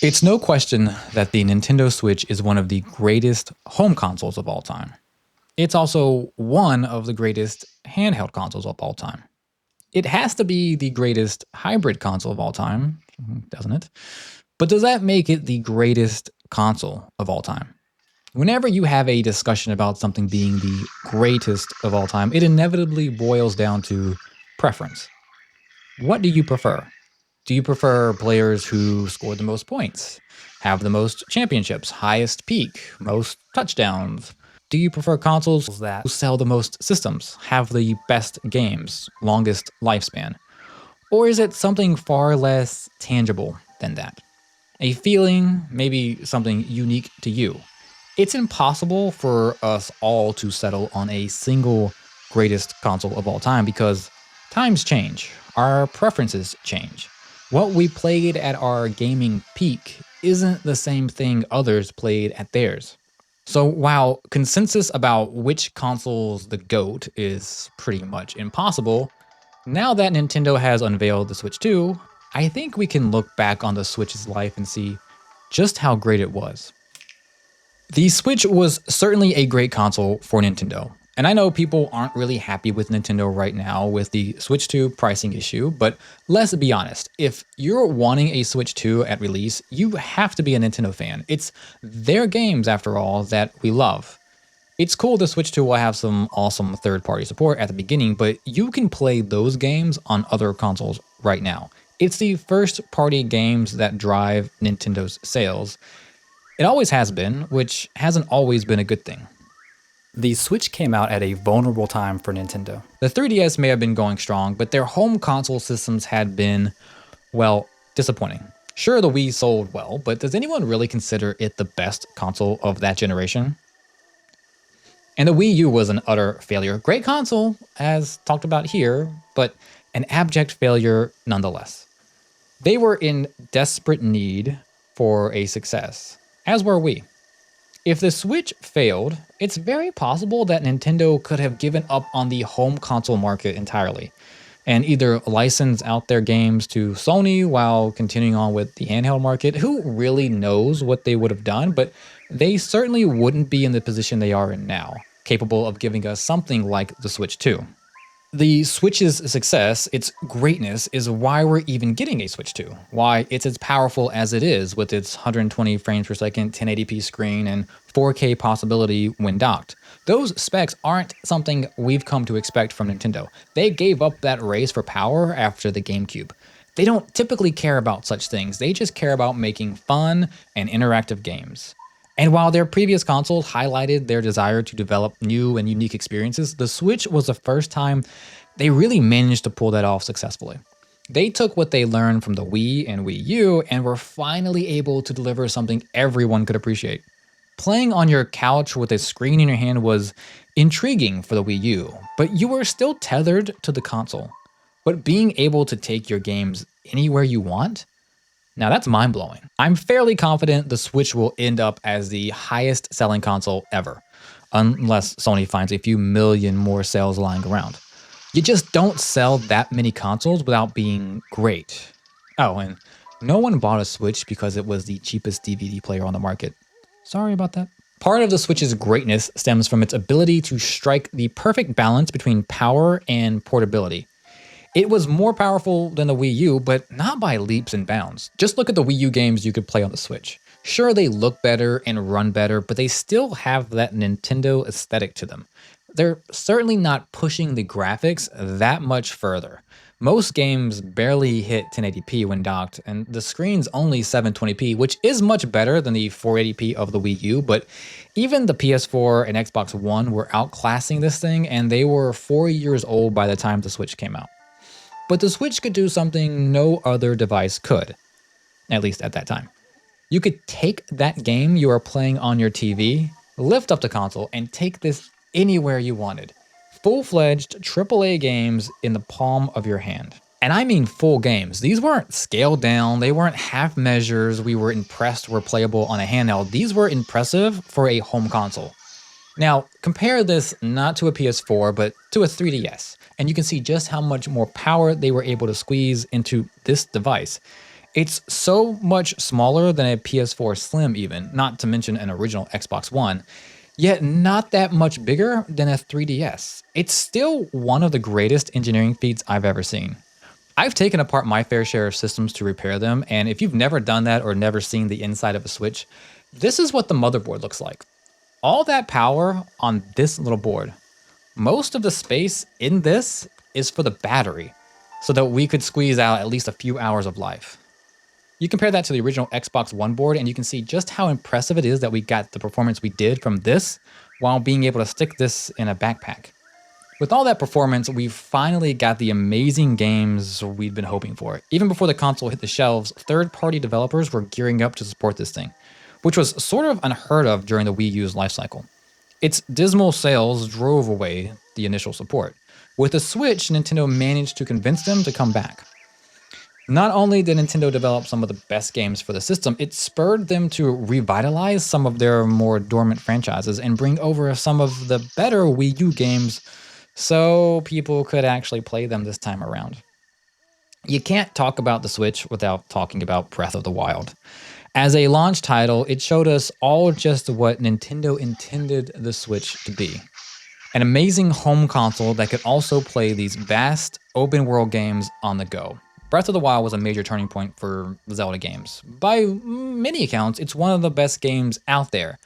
It's no question that the Nintendo Switch is one of the greatest home consoles of all time. It's also one of the greatest handheld consoles of all time. It has to be the greatest hybrid console of all time, doesn't it? But does that make it the greatest console of all time? Whenever you have a discussion about something being the greatest of all time, it inevitably boils down to preference. What do you prefer? Do you prefer players who score the most points, have the most championships, highest peak, most touchdowns? Do you prefer consoles that sell the most systems, have the best games, longest lifespan? Or is it something far less tangible than that? A feeling, maybe something unique to you. It's impossible for us all to settle on a single greatest console of all time because times change, our preferences change. What we played at our gaming peak isn't the same thing others played at theirs. So while consensus about which console's the GOAT is pretty much impossible, now that Nintendo has unveiled the Switch 2, I think we can look back on the Switch's life and see just how great it was. The Switch was certainly a great console for Nintendo. And I know people aren't really happy with Nintendo right now with the Switch 2 pricing issue, but let's be honest, if you're wanting a Switch 2 at release, you have to be a Nintendo fan. It's their games, after all, that we love. It's cool the Switch 2 will have some awesome third-party support at the beginning, but you can play those games on other consoles right now. It's the first-party games that drive Nintendo's sales. It always has been, which hasn't always been a good thing. The Switch came out at a vulnerable time for Nintendo. The 3DS may have been going strong, but their home console systems had been, well, disappointing. Sure, the Wii sold well, but does anyone really consider it the best console of that generation? And the Wii U was an utter failure. Great console, as talked about here, but an abject failure nonetheless. They were in desperate need for a success, as were we. If the Switch failed, it's very possible that Nintendo could have given up on the home console market entirely and either license out their games to Sony while continuing on with the handheld market. Who really knows what they would have done, but they certainly wouldn't be in the position they are in now, capable of giving us something like the Switch 2. The Switch's success, its greatness, is why we're even getting a Switch 2. Why it's as powerful as it is with its 120 frames per second 1080p screen and 4K possibility when docked. Those specs aren't something we've come to expect from Nintendo. They gave up that race for power after the GameCube. They don't typically care about such things, they just care about making fun and interactive games. And while their previous consoles highlighted their desire to develop new and unique experiences, the Switch was the first time they really managed to pull that off successfully. They took what they learned from the Wii and Wii U and were finally able to deliver something everyone could appreciate. Playing on your couch with a screen in your hand was intriguing for the Wii U, but you were still tethered to the console. But being able to take your games anywhere you want? Now that's mind-blowing. I'm fairly confident the Switch will end up as the highest selling console ever, unless Sony finds a few million more sales lying around. You just don't sell that many consoles without being great. Oh, and no one bought a Switch because it was the cheapest DVD player on the market. Sorry about that. Part of the Switch's greatness stems from its ability to strike the perfect balance between power and portability. It was more powerful than the Wii U, but not by leaps and bounds. Just look at the Wii U games you could play on the Switch. Sure, they look better and run better, but they still have that Nintendo aesthetic to them. They're certainly not pushing the graphics that much further. Most games barely hit 1080p when docked, and the screen's only 720p, which is much better than the 480p of the Wii U, but even the PS4 and Xbox One were outclassing this thing, and they were 4 years old by the time the Switch came out. But the Switch could do something no other device could, at least at that time. You could take that game you are playing on your TV, lift up the console, and take this anywhere you wanted. Full-fledged AAA games in the palm of your hand. And I mean full games. These weren't scaled down, they weren't half measures we were impressed were playable on a handheld. These were impressive for a home console. Now, compare this not to a PS4, but to a 3DS, and you can see just how much more power they were able to squeeze into this device. It's so much smaller than a PS4 Slim, even, not to mention an original Xbox One, yet not that much bigger than a 3DS. It's still one of the greatest engineering feats I've ever seen. I've taken apart my fair share of systems to repair them, and if you've never done that or never seen the inside of a Switch, this is what the motherboard looks like. All that power on this little board. Most of the space in this is for the battery, so that we could squeeze out at least a few hours of life. You compare that to the original Xbox One board, and you can see just how impressive it is that we got the performance we did from this while being able to stick this in a backpack. With all that performance, we finally got the amazing games we'd been hoping for. Even before the console hit the shelves, third-party developers were gearing up to support this thing, which was sort of unheard of during the Wii U's lifecycle. Its dismal sales drove away the initial support. With the Switch, Nintendo managed to convince them to come back. Not only did Nintendo develop some of the best games for the system, it spurred them to revitalize some of their more dormant franchises and bring over some of the better Wii U games so people could actually play them this time around. You can't talk about the Switch without talking about Breath of the Wild. As a launch title, it showed us all just what Nintendo intended the Switch to be. An amazing home console that could also play these vast, open world games on the go. Breath of the Wild was a major turning point for Zelda games. By many accounts, it's one of the best games out there.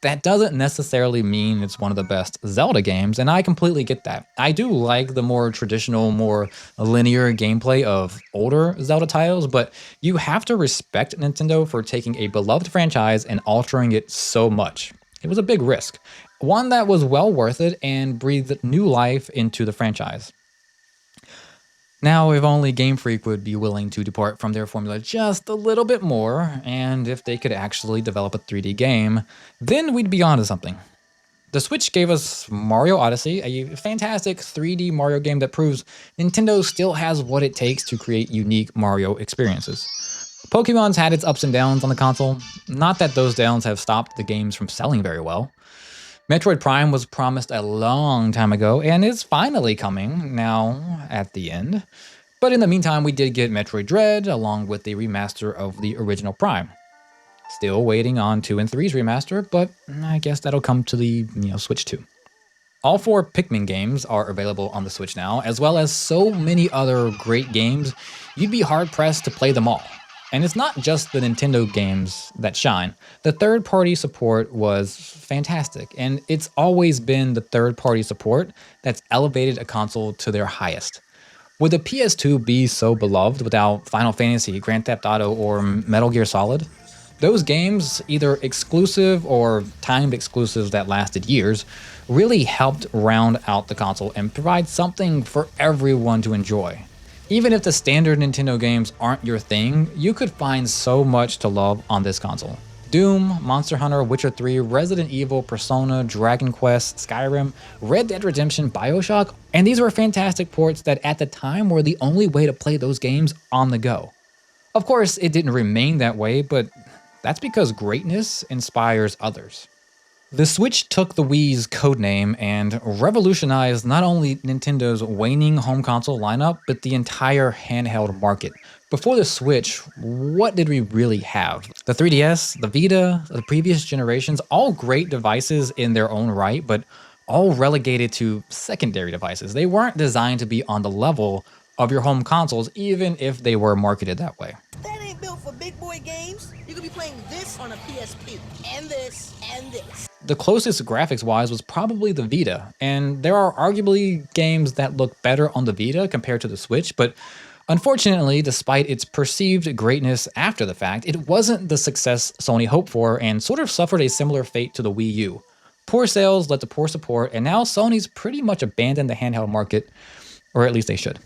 That doesn't necessarily mean it's one of the best Zelda games, and I completely get that. I do like the more traditional, more linear gameplay of older Zelda titles, but you have to respect Nintendo for taking a beloved franchise and altering it so much. It was a big risk, one that was well worth it and breathed new life into the franchise. Now, if only Game Freak would be willing to depart from their formula just a little bit more, and if they could actually develop a 3D game, then we'd be onto something. The Switch gave us Mario Odyssey, a fantastic 3D Mario game that proves Nintendo still has what it takes to create unique Mario experiences. Pokemon's had its ups and downs on the console, not that those downs have stopped the games from selling very well. Metroid Prime was promised a long time ago and is finally coming now at the end. But in the meantime, we did get Metroid Dread along with the remaster of the original Prime. Still waiting on 2 and three's remaster, but I guess that'll come to the Switch 2. All 4 Pikmin games are available on the Switch now, as well as so many other great games, you'd be hard-pressed to play them all. And it's not just the Nintendo games that shine. The third-party support was fantastic, and it's always been the third-party support that's elevated a console to their highest. Would the PS2 be so beloved without Final Fantasy, Grand Theft Auto, or Metal Gear Solid? Those games, either exclusive or timed exclusives that lasted years, really helped round out the console and provide something for everyone to enjoy. Even if the standard Nintendo games aren't your thing, you could find so much to love on this console. Doom, Monster Hunter, Witcher 3, Resident Evil, Persona, Dragon Quest, Skyrim, Red Dead Redemption, BioShock, and these were fantastic ports that at the time were the only way to play those games on the go. Of course, it didn't remain that way, but that's because greatness inspires others. The Switch took the Wii's codename and revolutionized not only Nintendo's waning home console lineup, but the entire handheld market. Before the Switch, what did we really have? The 3DS, the Vita, the previous generations, all great devices in their own right, but all relegated to secondary devices. They weren't designed to be on the level of your home consoles, even if they were marketed that way. That ain't built for big boy games. You could be playing this on a PSP, and this, and this. The closest graphics-wise was probably the Vita, and there are arguably games that look better on the Vita compared to the Switch, but unfortunately, despite its perceived greatness after the fact, it wasn't the success Sony hoped for and sort of suffered a similar fate to the Wii U. Poor sales led to poor support, and now Sony's pretty much abandoned the handheld market, or at least they should.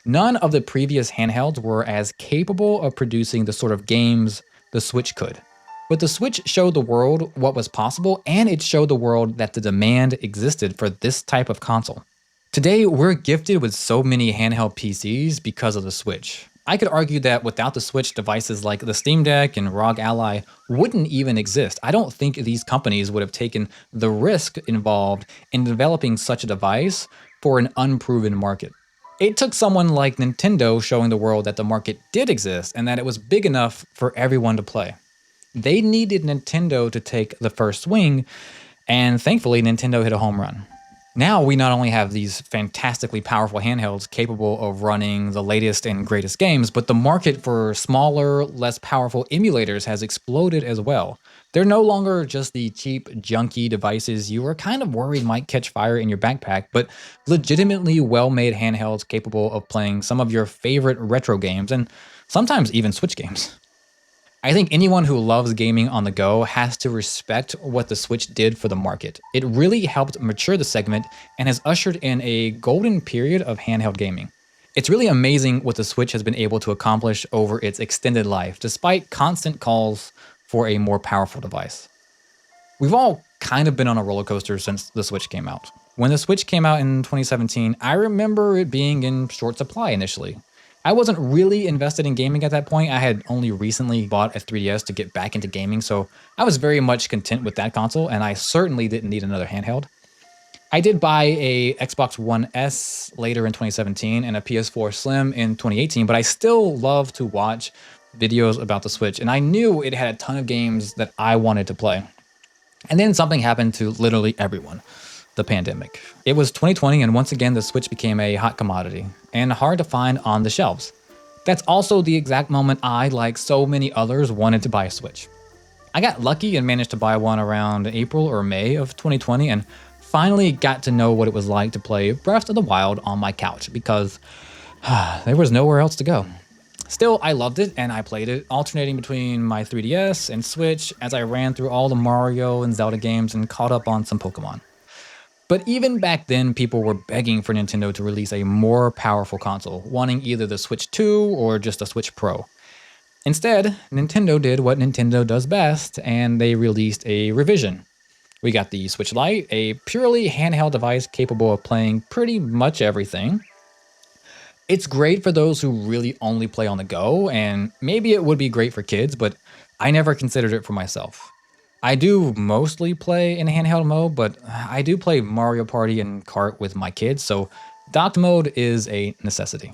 None of the previous handhelds were as capable of producing the sort of games the Switch could. But the Switch showed the world what was possible, and it showed the world that the demand existed for this type of console. Today, we're gifted with so many handheld PCs because of the Switch. I could argue that without the Switch, devices like the Steam Deck and ROG Ally wouldn't even exist. I don't think these companies would have taken the risk involved in developing such a device for an unproven market. It took someone like Nintendo showing the world that the market did exist and that it was big enough for everyone to play. They needed Nintendo to take the first swing, and thankfully, Nintendo hit a home run. Now we not only have these fantastically powerful handhelds capable of running the latest and greatest games, but the market for smaller, less powerful emulators has exploded as well. They're no longer just the cheap, junky devices you were kind of worried might catch fire in your backpack, but legitimately well made handhelds capable of playing some of your favorite retro games and sometimes even Switch games. I think anyone who loves gaming on the go has to respect what the Switch did for the market. It really helped mature the segment and has ushered in a golden period of handheld gaming. It's really amazing what the Switch has been able to accomplish over its extended life, despite constant calls for a more powerful device. We've all kind of been on a roller coaster since the Switch came out. When the Switch came out in 2017, I remember it being in short supply initially. I wasn't really invested in gaming at that point. I had only recently bought a 3DS to get back into gaming, so I was very much content with that console, and I certainly didn't need another handheld. I did buy a Xbox One S later in 2017 and a PS4 Slim in 2018, but I still love to watch videos about the Switch, and I knew it had a ton of games that I wanted to play. And then something happened to literally everyone: the pandemic. It was 2020, and once again, the Switch became a hot commodity and hard to find on the shelves. That's also the exact moment I, like so many others, wanted to buy a Switch. I got lucky and managed to buy one around April or May of 2020 and finally got to know what it was like to play Breath of the Wild on my couch because there was nowhere else to go. Still, I loved it and I played it, alternating between my 3DS and Switch as I ran through all the Mario and Zelda games and caught up on some Pokemon. But even back then, people were begging for Nintendo to release a more powerful console, wanting either the Switch 2 or just a Switch Pro. Instead, Nintendo did what Nintendo does best, and they released a revision. We got the Switch Lite, a purely handheld device capable of playing pretty much everything. It's great for those who really only play on the go, and maybe it would be great for kids, but I never considered it for myself. I do mostly play in handheld mode, but I do play Mario Party and Kart with my kids, so docked mode is a necessity.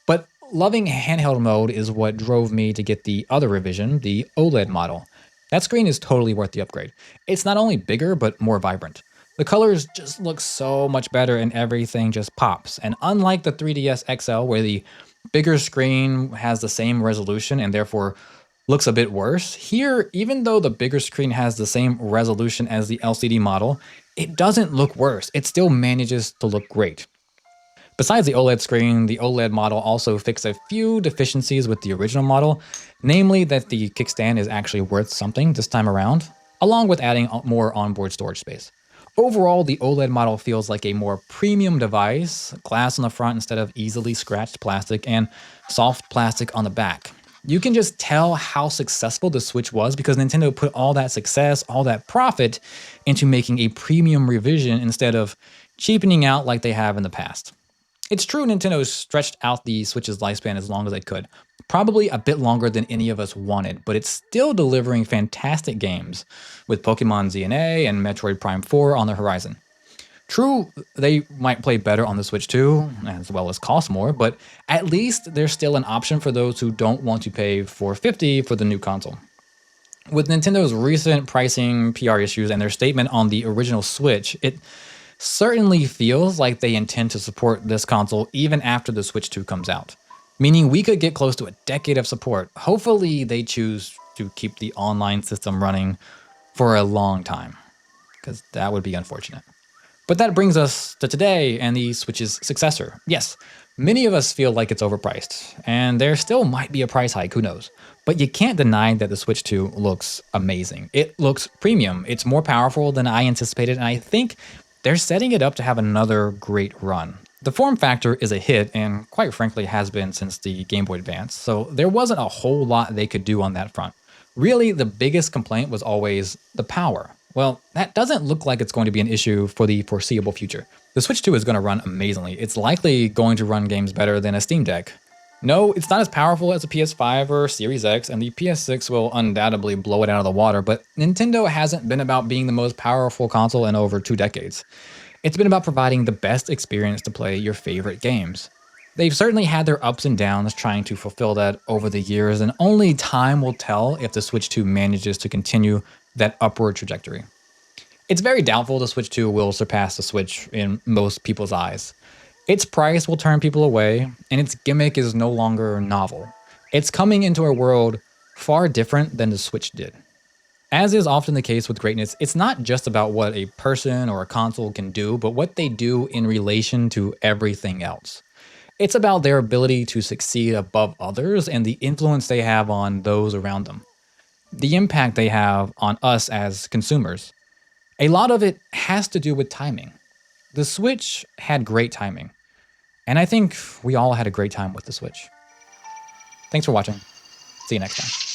But loving handheld mode is what drove me to get the other revision, the OLED model. That screen is totally worth the upgrade. It's not only bigger, but more vibrant. The colors just look so much better and everything just pops. And unlike the 3DS XL, where the bigger screen has the same resolution and therefore looks a bit worse, here, even though the bigger screen has the same resolution as the LCD model, it doesn't look worse. It still manages to look great. Besides the OLED screen, the OLED model also fixed a few deficiencies with the original model, namely that the kickstand is actually worth something this time around, along with adding more onboard storage space. Overall, the OLED model feels like a more premium device, glass on the front instead of easily scratched plastic, and soft plastic on the back. You can just tell how successful the Switch was because Nintendo put all that success, all that profit into making a premium revision instead of cheapening out like they have in the past. It's true Nintendo stretched out the Switch's lifespan as long as they could, probably a bit longer than any of us wanted, but it's still delivering fantastic games, with Pokemon ZNA and Metroid Prime 4 on the horizon. True, they might play better on the Switch too, as well as cost more, but at least there's still an option for those who don't want to pay $450 for the new console. With Nintendo's recent pricing, PR issues, and their statement on the original Switch, it certainly feels like they intend to support this console even after the Switch 2 comes out, meaning we could get close to a decade of support. Hopefully, they choose to keep the online system running for a long time, because that would be unfortunate. But that brings us to today and the Switch's successor. Yes, many of us feel like it's overpriced, and there still might be a price hike, who knows. But you can't deny that the Switch 2 looks amazing. It looks premium, it's more powerful than I anticipated, and I think they're setting it up to have another great run. The form factor is a hit, and quite frankly has been since the Game Boy Advance, so there wasn't a whole lot they could do on that front. Really, the biggest complaint was always the power. Well, that doesn't look like it's going to be an issue for the foreseeable future. The Switch 2 is going to run amazingly. It's likely going to run games better than a Steam Deck. No, it's not as powerful as a PS5 or Series X, and the PS6 will undoubtedly blow it out of the water, but Nintendo hasn't been about being the most powerful console in over 2 decades. It's been about providing the best experience to play your favorite games. They've certainly had their ups and downs trying to fulfill that over the years, and only time will tell if the Switch 2 manages to continue that upward trajectory. It's very doubtful the Switch 2 will surpass the Switch in most people's eyes. Its price will turn people away, and its gimmick is no longer novel. It's coming into a world far different than the Switch did. As is often the case with greatness, it's not just about what a person or a console can do, but what they do in relation to everything else. It's about their ability to succeed above others and the influence they have on those around them, the impact they have on us as consumers. A lot of it has to do with timing. The Switch had great timing, and I think we all had a great time with the Switch. Thanks for watching. See you next time.